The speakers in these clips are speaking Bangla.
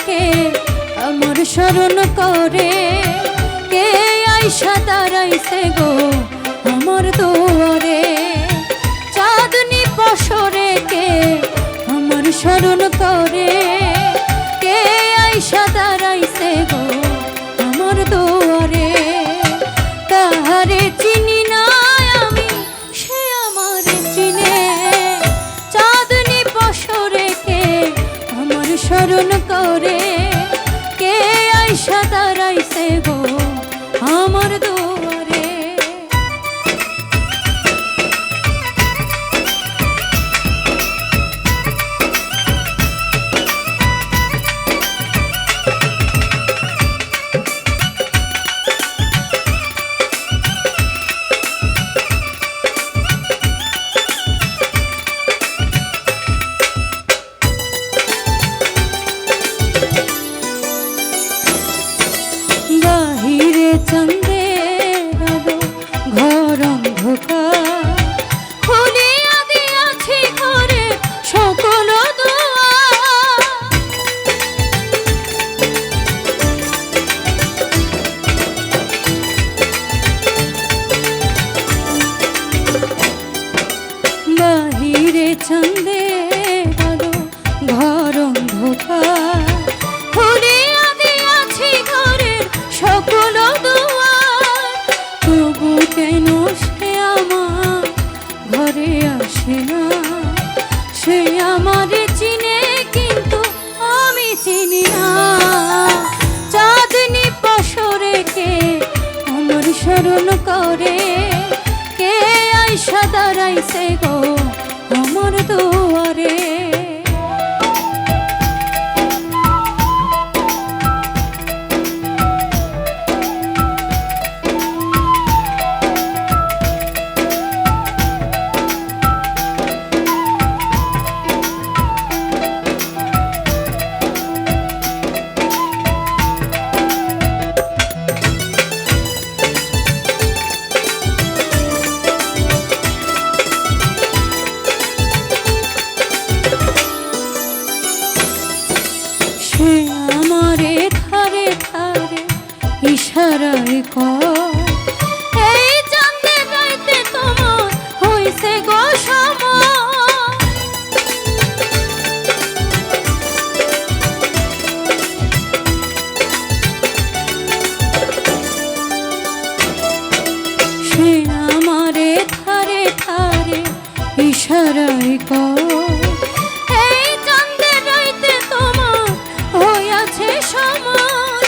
কে আমার স্মরণ করে, কে আইসা দাঁড়াইছে গো আমার দুয়ারে। চাঁদনি বছরে কে আমার স্মরণ করে, কে আইসা দাঁড়াইছে গো আমার দুয়ারে। তাহারে চিনি না আমি, সে আমার চিনে। চাঁদনি বছরে কে আমার স্মরণ করে, কে আইসা দাঁড়াইছে গো আমার দুয়ারে। বাহিরে চাঁদের আলো, ঘর অন্ধকার, খুলিয়া দিয়াছি ঘরে সকল দুয়ার। বাহিরে চাঁদের আলো, ঘর অন্ধকার, খুলিয়া দিয়াছি ঘরের সকল দুয়ার। তবু কেন সে আমার ঘরে আসে না, সে আমারে চিনে কিন্তু আমি চিনি না। চাঁদনি বছরে কে আমার স্মরণ করে, কে আইসা দাঁড়াইছে গো আমার দুয়ারে। সে আমারে ধারে ধারে ইশারায় কয়, এই চাঁদে রাইতে তোমার হইছে গো সময়। সে আমারে ধারে ধারে ইশারায় কয়, এই চাঁদে রাইতে তোমার হইয়াছে সময়।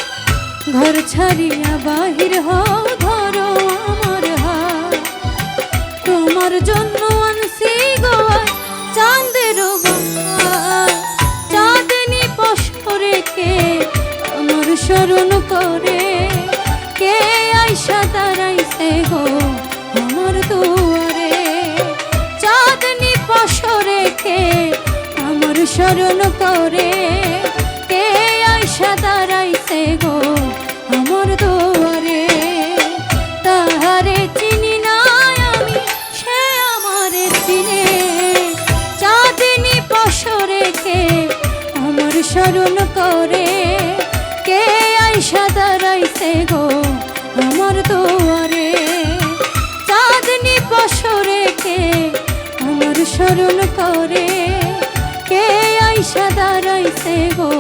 ঘর ছাড়িয়া বাহির হও, ধরো আমার হাত, তোমার জন্য আনছি গোয়া চাঁদের বাহার। চাঁদনি বছরে কে আমার স্মরণ করে, কে আইসা দাঁড়াইছে গো আমার দুয়ারে। চাঁদনি বছরে কে আমার স্মরণ করে, কে আইসা দাঁড়াইছে গো আমার দুয়ারে। তাহারে চিনি না আমি, সে আমারে চিনে। চাঁদনি বছরে কে আমার স্মরণ করে, কে আইসা দাঁড়াইছে গো আমার দুয়ারে। চাঁদনি বছরে কে আমার স্মরণ করে, কে আইসা দাঁড়াইছে গো